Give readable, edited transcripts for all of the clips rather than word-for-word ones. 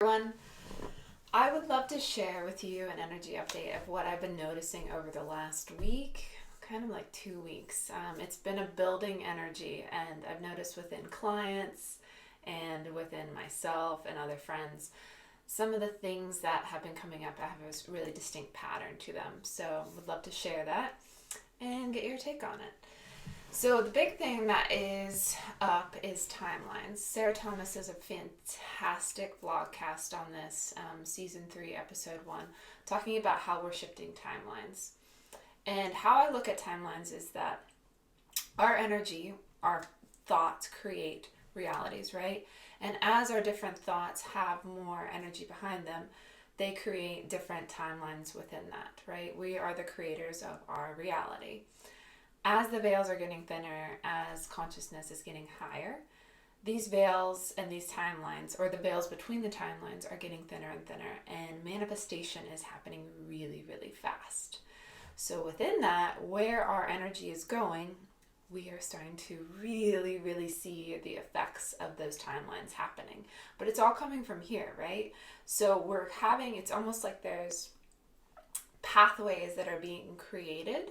Everyone, I would love to share with you an energy update of what I've been noticing over the last week, kind of like 2 weeks. It's been a building energy, and I've noticed within clients and within myself and other friends, some of the things that have been coming up have a really distinct pattern to them. So, would love to share that and get your take on it. So the big thing that is up is timelines. Sarah Thomas does a fantastic vlogcast on this, season 3, episode 1, talking about how we're shifting timelines. And how I look at timelines is that our energy, our thoughts create realities, right? And as our different thoughts have more energy behind them, they create different timelines within that, right? We are the creators of our reality. As the veils are getting thinner, as consciousness is getting higher, these veils and these timelines, or the veils between the timelines, are getting thinner and thinner, and manifestation is happening really, really fast. So within that, where our energy is going, we are starting to really, really see the effects of those timelines happening. But it's all coming from here, right? So it's almost like there's pathways that are being created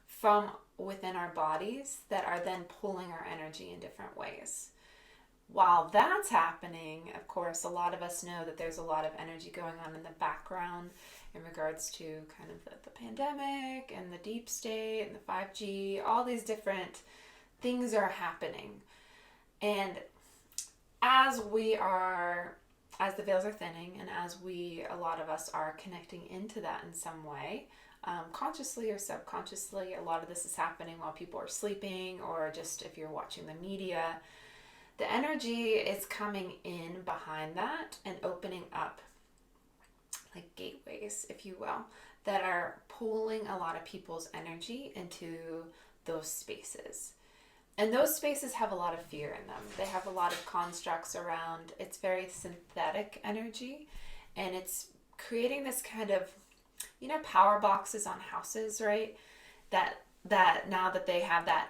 from within our bodies that are then pulling our energy in different ways. While that's happening, of course, a lot of us know that there's a lot of energy going on in the background in regards to kind of the pandemic and the deep state and the 5G, all these different things are happening. And as the veils are thinning, and as a lot of us are connecting into that in some way, consciously or subconsciously, a lot of this is happening while people are sleeping, or just if you're watching the media. The energy is coming in behind that and opening up like gateways, if you will, that are pulling a lot of people's energy into those spaces. And those spaces have a lot of fear in them. They have a lot of constructs around. It's very synthetic energy, and it's creating this kind of, power boxes on houses, right? That now that they have that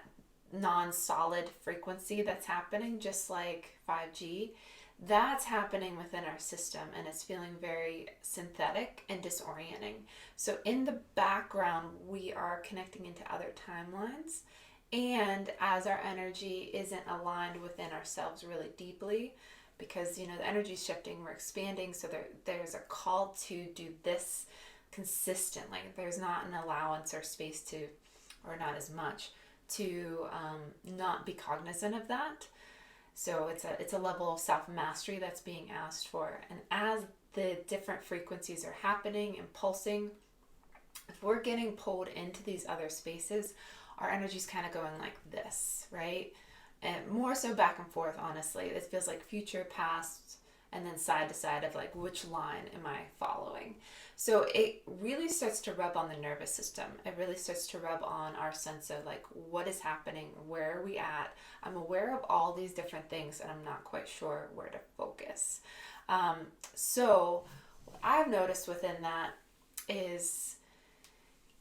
non-solid frequency that's happening, just like 5G, that's happening within our system, and it's feeling very synthetic and disorienting. So in the background, we are connecting into other timelines, and as our energy isn't aligned within ourselves really deeply, because the energy is shifting, we're expanding, so there's a call to do this consistently. There's not an allowance or space to, or not as much, to not be cognizant of that. So it's a level of self-mastery that's being asked for. And as the different frequencies are happening and pulsing, if we're getting pulled into these other spaces, our energy's kind of going like this, right? And more so back and forth, honestly. It feels like future, past, and then side to side of like, which line am I following? So it really starts to rub on the nervous system. It really starts to rub on our sense of like, what is happening? Where are we at? I'm aware of all these different things, and I'm not quite sure where to focus. So what I've noticed within that is,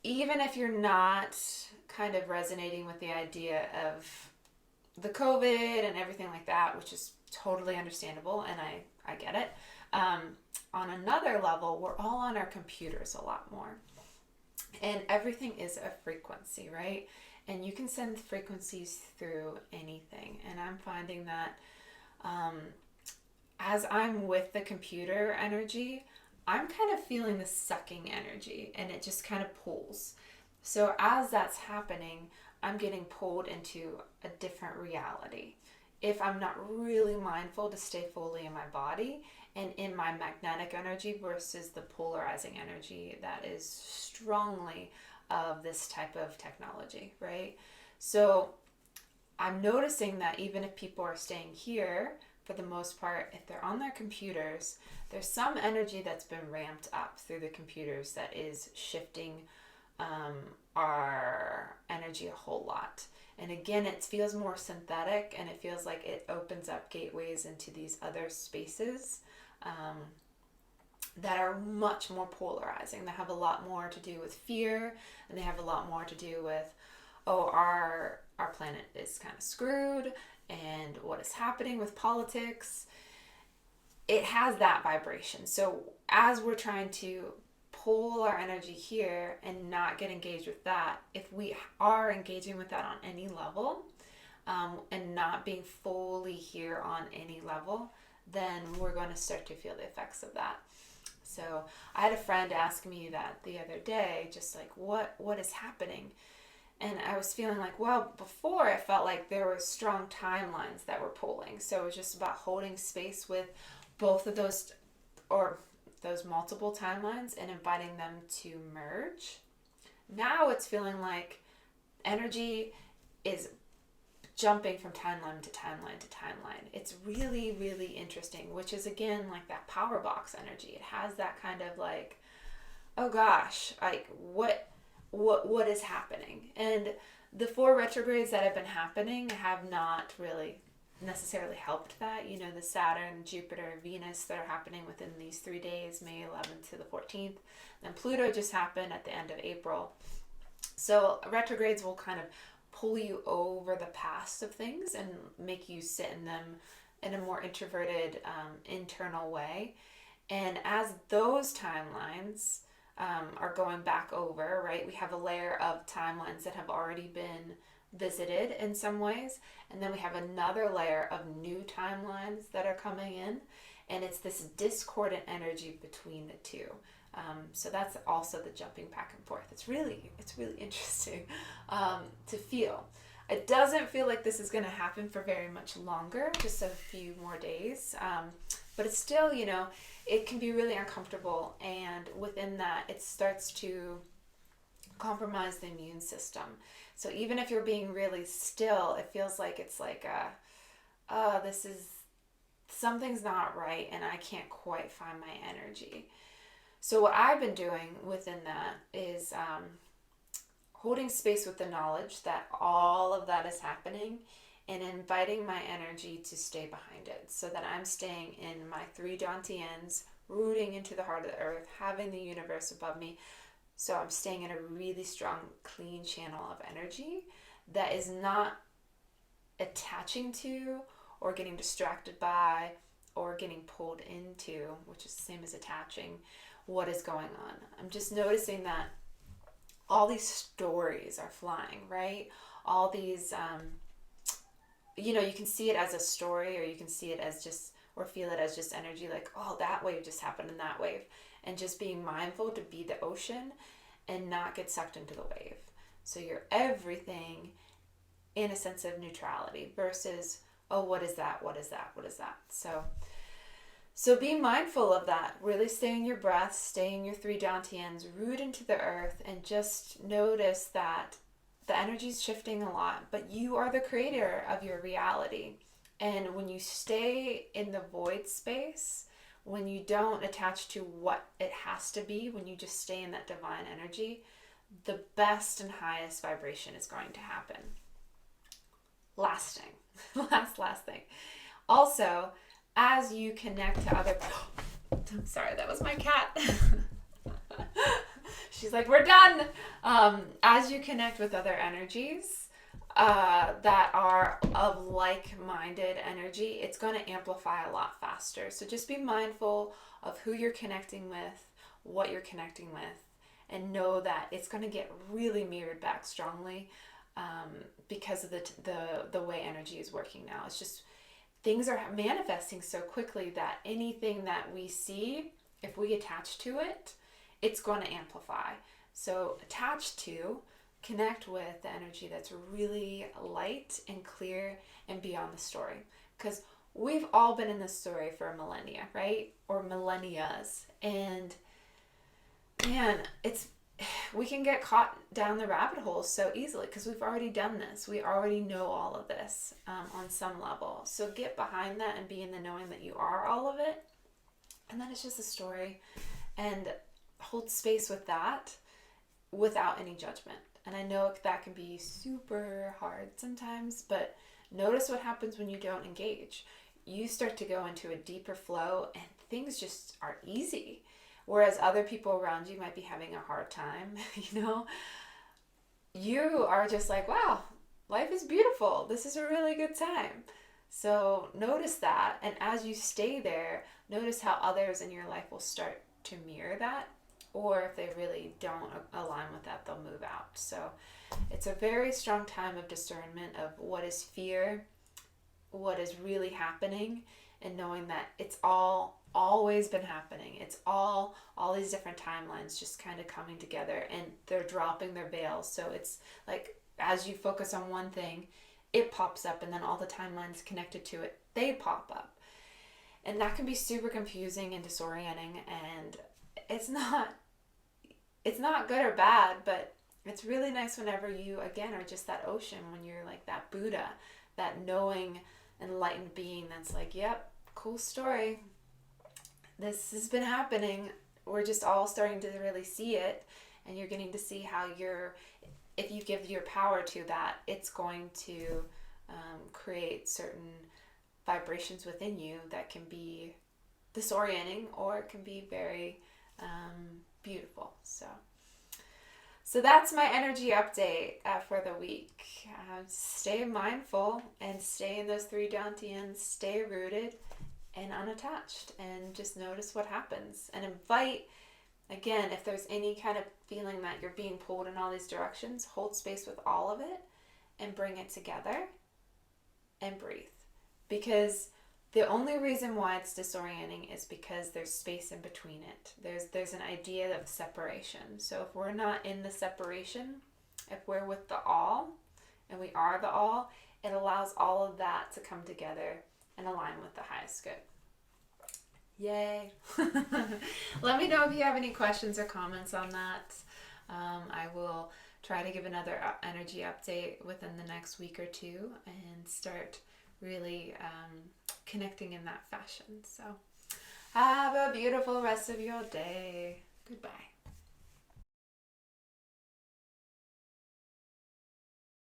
even if you're not kind of resonating with the idea of the COVID and everything like that, which is totally understandable, and I get it. On another level, we're all on our computers a lot more. And everything is a frequency, right? And you can send frequencies through anything. And I'm finding that as I'm with the computer energy, I'm kind of feeling the sucking energy, and it just kind of pulls. So as that's happening, I'm getting pulled into a different reality. If I'm not really mindful to stay fully in my body and in my magnetic energy versus the polarizing energy that is strongly of this type of technology, right? So I'm noticing that even if people are staying here, for the most part, if they're on their computers, there's some energy that's been ramped up through the computers that is shifting our energy a whole lot. And again, it feels more synthetic, and it feels like it opens up gateways into these other spaces that are much more polarizing. They have a lot more to do with fear, and they have a lot more to do with, our planet is kind of screwed, and what is happening with politics. it has that vibration. So as we're trying to pull our energy here and not get engaged with that, if we are engaging with that on any level, and not being fully here on any level, then we're going to start to feel the effects of that. So I had a friend ask me that the other day, just like, what is happening? And I was feeling like, well, before I felt like there were strong timelines that were pulling. So it was just about holding space with both of those, or those multiple timelines, and inviting them to merge. Now it's feeling like energy is jumping from timeline to timeline to timeline. It's really, really interesting, which is again like that power box energy. It has that kind of like, oh gosh, like what is happening? And the 4 retrogrades that have been happening have not really necessarily helped that. You know, the Saturn, Jupiter, Venus that are happening within these 3 days, May 11th to the 14th. Then Pluto just happened at the end of April. So retrogrades will kind of pull you over the past of things and make you sit in them in a more introverted, internal way. And as those timelines are going back over, right, we have a layer of timelines that have already been visited in some ways, and then we have another layer of new timelines that are coming in, and it's this discordant energy between the two. So that's also the jumping back and forth. It's really interesting to feel. It doesn't feel like this is going to happen for very much longer, just a few more days. But it's still, you know, it can be really uncomfortable. And within that, it starts to compromise the immune system. So even if you're being really still, it feels like it's like, this is, something's not right and I can't quite find my energy. So what I've been doing within that is holding space with the knowledge that all of that is happening and inviting my energy to stay behind it, so that I'm staying in my 3 Dantians, rooting into the heart of the earth, having the universe above me. So I'm staying in a really strong, clean channel of energy that is not attaching to or getting distracted by or getting pulled into, which is the same as attaching, what is going on. I'm just noticing that all these stories are flying, right? All these, you know, you can see it as a story, or you can see it as just, or feel it as just energy, like, oh, that wave just happened in that wave. And just being mindful to be the ocean and not get sucked into the wave. So you're everything in a sense of neutrality versus, oh, what is that? What is that? What is that? So be mindful of that. Really stay in your breath, stay in your 3 Dantians, root into the earth, and just notice that the energy is shifting a lot, but you are the creator of your reality. And when you stay in the void space, when you don't attach to what it has to be, when you just stay in that divine energy, the best and highest vibration is going to happen. Last thing. last thing. Also, as you connect to other... I'm sorry, that was my cat. She's like, we're done. As you connect with other energies that are of like-minded energy, it's going to amplify a lot faster. So just be mindful of who you're connecting with, what you're connecting with, and know that it's going to get really mirrored back strongly because of the way energy is working now. It's just things are manifesting so quickly that anything that we see, if we attach to it, it's going to amplify. So attach to, connect with the energy that's really light and clear and beyond the story. Because we've all been in this story for millennia, right? Or millennias. And man, we can get caught down the rabbit hole so easily because we've already done this. We already know all of this on some level. So get behind that and be in the knowing that you are all of it. And then it's just a story. And hold space with that without any judgment. And I know that can be super hard sometimes, but notice what happens when you don't engage. You start to go into a deeper flow and things just are easy. Whereas other people around you might be having a hard time, you know, you are just like, wow, life is beautiful. This is a really good time. So notice that, and as you stay there, notice how others in your life will start to mirror that, or if they really don't align with that, they'll move out. So it's a very strong time of discernment of what is fear, what is really happening, and knowing that it's all always been happening. It's all these different timelines just kind of coming together, and they're dropping their veils. So it's like as you focus on one thing, it pops up, and then all the timelines connected to it, they pop up. And that can be super confusing and disorienting, and it's not good or bad, but it's really nice whenever you again are just that ocean, when you're like that Buddha, that knowing enlightened being that's like, yep, cool story. This has been happening. We're just all starting to really see it, and you're getting to see how if you give your power to that, it's going to create certain vibrations within you that can be disorienting, or it can be very beautiful. So that's my energy update for the week. Stay mindful and stay in those 3 Dantians. Stay rooted and unattached, and just notice what happens, and invite. Again, if there's any kind of feeling that you're being pulled in all these directions, hold space with all of it and bring it together and breathe. Because the only reason why it's disorienting is because there's space in between it. There's an idea of separation. So if we're not in the separation, if we're with the all, and we are the all, it allows all of that to come together and align with the highest good. Yay. Let me know if you have any questions or comments on that. I will try to give another energy update within the next week or two and start really connecting in that fashion. So have a beautiful rest of your day. Goodbye.